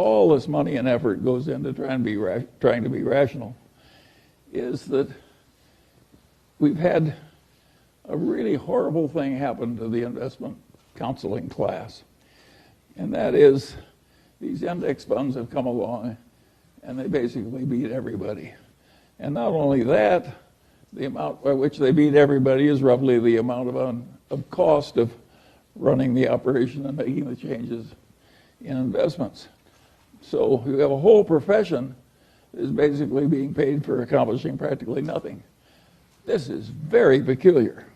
all this money and effort goes into trying to be rational, is that we've had a really horrible thing happen to the investment counseling class. And that is, these index funds have come along and they basically beat everybody. And not only that, the amount by which they beat everybody is roughly the amount of cost of running the operation and making the changes in investments. So you have a whole profession that is basically being paid for accomplishing practically nothing. This is very peculiar.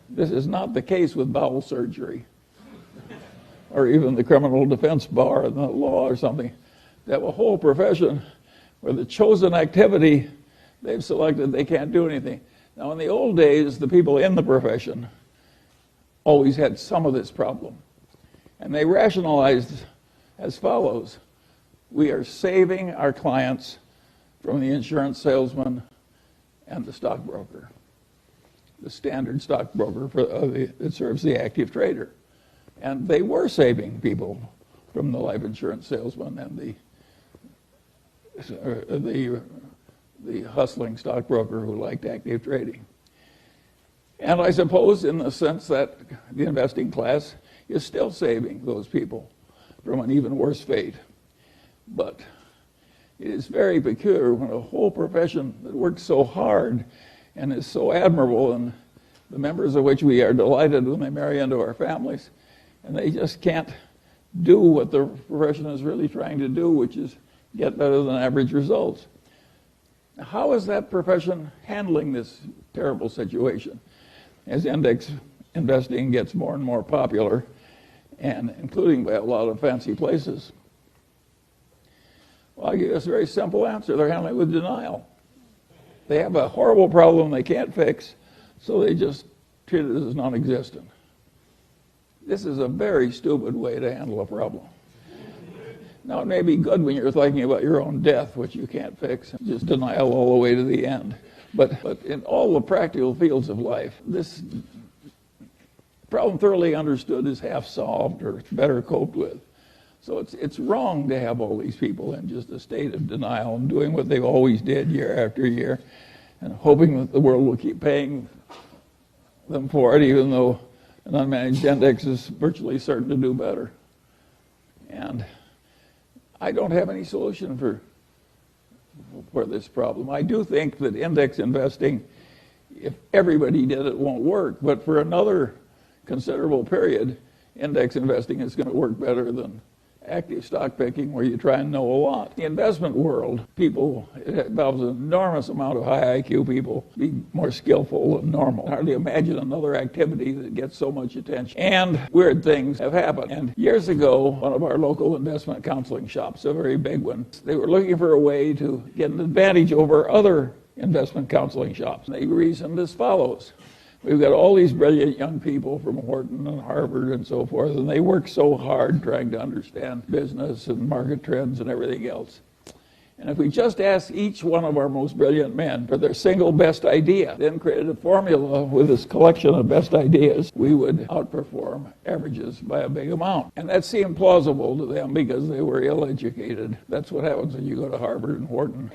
This is not the case with bowel surgery or even the criminal defense bar and the law or something. They have a whole profession where the chosen activity they've selected, they can't do anything. Now, in the old days, the people in the profession always had some of this problem. And they rationalized as follows: we are saving our clients from the insurance salesman and the stockbroker, the standard stockbroker that serves the active trader. And they were saving people from the life insurance salesman and the hustling stockbroker who liked active trading. And I suppose in the sense that the investing class is still saving those people from an even worse fate. But it is very peculiar when a whole profession that works so hard and is so admirable, and the members of which we are delighted when they marry into our families, and they just can't do what the profession is really trying to do, which is get better than average results. Now, how is that profession handling this terrible situation as index investing gets more and more popular, and including by a lot of fancy places? Well, I'll give you a very simple answer. They're handling it with denial. They have a horrible problem they can't fix, so they just treat it as non-existent. This is a very stupid way to handle a problem. Now, it may be good when you're thinking about your own death, which you can't fix, and just denial all the way to the end. But in all the practical fields of life, this problem thoroughly understood is half solved or better coped with. So it's wrong to have all these people in just a state of denial and doing what they've always did year after year and hoping that the world will keep paying them for it, even though an unmanaged index is virtually certain to do better. And I don't have any solution for this problem. I do think that index investing, if everybody did it, won't work. But for another considerable period, index investing is going to work better than active stock picking, where you try and know a lot. In the investment world, it involves an enormous amount of high IQ people be more skillful than normal. Hardly imagine another activity that gets so much attention. And weird things have happened. And years ago, one of our local investment counseling shops, a very big one, they were looking for a way to get an advantage over other investment counseling shops. They reasoned as follows: we've got all these brilliant young people from Wharton and Harvard and so forth, and they work so hard trying to understand business and market trends and everything else. And if we just asked each one of our most brilliant men for their single best idea, then created a formula with this collection of best ideas, we would outperform averages by a big amount. And that seemed plausible to them because they were ill-educated. That's what happens when you go to Harvard and Wharton.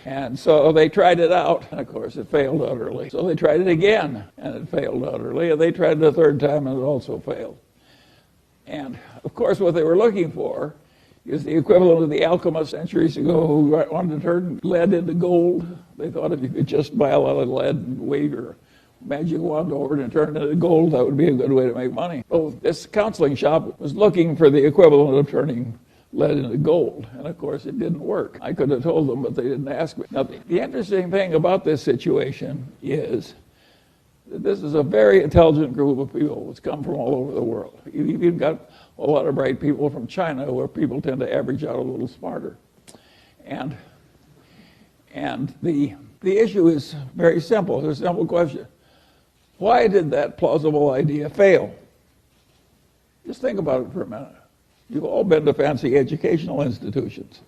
And so they tried it out, and of course it failed utterly. So they tried it again, and it failed utterly. And they tried it a third time, and it also failed. And of course what they were looking for is the equivalent of the alchemists centuries ago who wanted to turn lead into gold. They thought if you could just buy a lot of lead and wave your magic wand over it and turn it into gold, that would be a good way to make money. So this counseling shop was looking for the equivalent of turning lead into gold, and of course it didn't work. I could have told them, but they didn't ask me. Now, the interesting thing about this situation is that this is a very intelligent group of people that's come from all over the world. You've even got a lot of bright people from China, where people tend to average out a little smarter. And the issue is very simple. It's a simple question. Why did that plausible idea fail? Just think about it for a minute. You've all been to fancy educational institutions.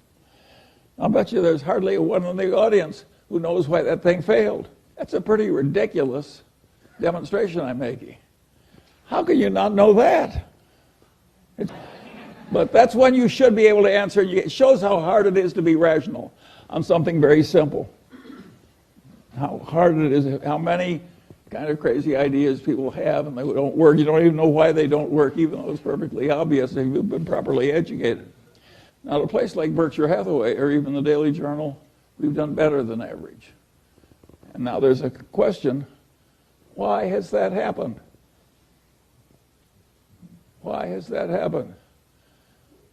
I'll bet you there's hardly one in the audience who knows why that thing failed. That's a pretty ridiculous demonstration I'm making. How can you not know that? But that's when you should be able to answer. It shows how hard it is to be rational on something very simple. How hard it is, how many kind of crazy ideas people have and they don't work. You don't even know why they don't work, even though it's perfectly obvious if you've been properly educated. Now, at a place like Berkshire Hathaway or even the Daily Journal, we've done better than average. And now there's a question, why has that happened? Why has that happened?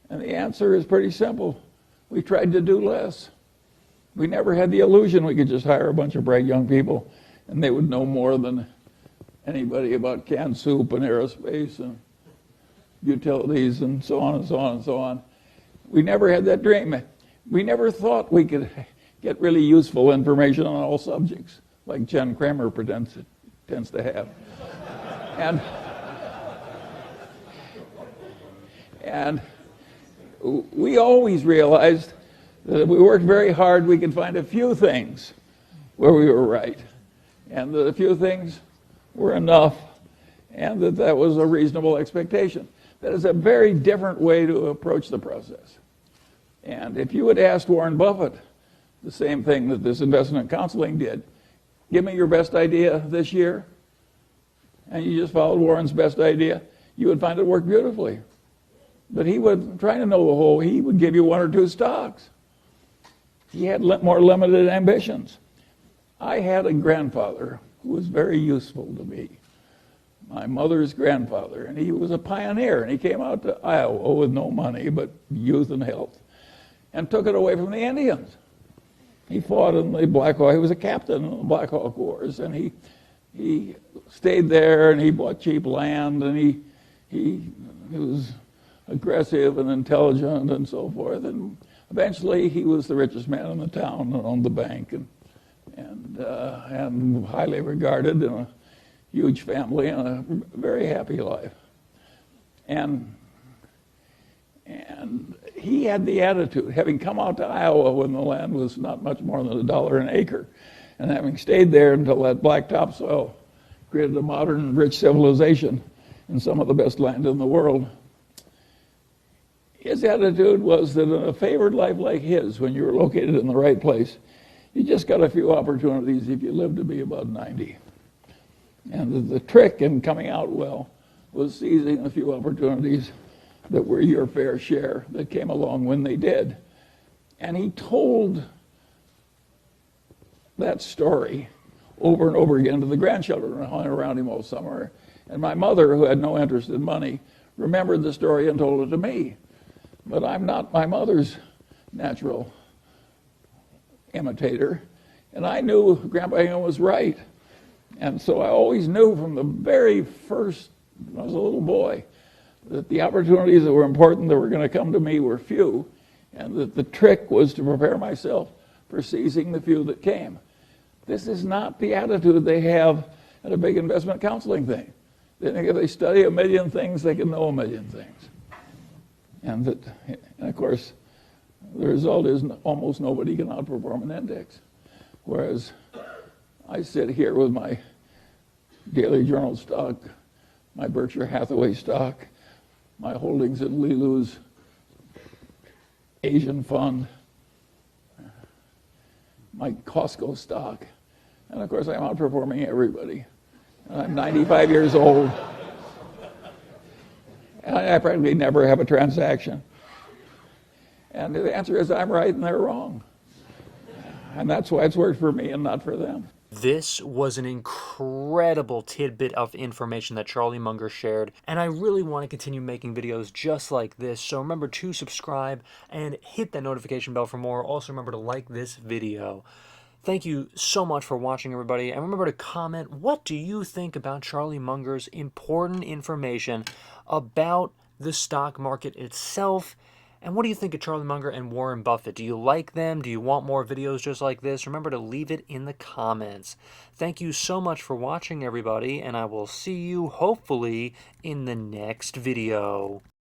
And the answer is pretty simple. We tried to do less. We never had the illusion we could just hire a bunch of bright young people and they would know more than anybody about canned soup and aerospace and utilities and so on and so on and so on. We never had that dream. We never thought we could get really useful information on all subjects, like Jen Kramer tends to have. And we always realized that if we worked very hard, we could find a few things where we were right, and that a few things were enough, and that was a reasonable expectation. That is a very different way to approach the process. And if you had asked Warren Buffett the same thing that this investment counseling did, give me your best idea this year, and you just followed Warren's best idea, you would find it worked beautifully. But he would, trying to know the whole, he would give you one or two stocks. He had more limited ambitions. I had a grandfather who was very useful to me, my mother's grandfather, and he was a pioneer, and he came out to Iowa with no money but youth and health, and took it away from the Indians. He fought in the Black Hawk, he was a captain in the Black Hawk Wars, and he stayed there, and he bought cheap land, and he was aggressive and intelligent and so forth, and eventually he was the richest man in the town and owned the bank and highly regarded in a huge family and a very happy life. And he had the attitude, having come out to Iowa when the land was not much more than $1 an acre, and having stayed there until that black topsoil created a modern, rich civilization in some of the best land in the world. His attitude was that in a favored life like his, when you were located in the right place, you just got a few opportunities if you lived to be about 90. And the trick in coming out well was seizing a few opportunities that were your fair share that came along when they did. And he told that story over and over again to the grandchildren who hung around him all summer. And my mother, who had no interest in money, remembered the story and told it to me. But I'm not my mother's natural imitator, and I knew Grandpa Hingham was right. And so I always knew from the very first, when I was a little boy, that the opportunities that were important that were going to come to me were few, and that the trick was to prepare myself for seizing the few that came. This is not the attitude they have at a big investment counseling thing. They think if they study a million things, they can know a million things. And of course, the result is almost nobody can outperform an index. Whereas I sit here with my Daily Journal stock, my Berkshire Hathaway stock, my holdings in Lilu's Asian fund, my Costco stock, and of course I'm outperforming everybody. And I'm 95 years old. And I practically never have a transaction. And the answer is I'm right and they're wrong. And that's why it's worked for me and not for them. This was an incredible tidbit of information that Charlie Munger shared, and I really want to continue making videos just like this, so remember to subscribe and hit that notification bell for more. Also remember to like this video. Thank you so much for watching, everybody, and remember to comment, what do you think about Charlie Munger's important information about the stock market itself? And what do you think of Charlie Munger and Warren Buffett? Do you like them? Do you want more videos just like this? Remember to leave it in the comments. Thank you so much for watching, everybody, and I will see you, hopefully, in the next video.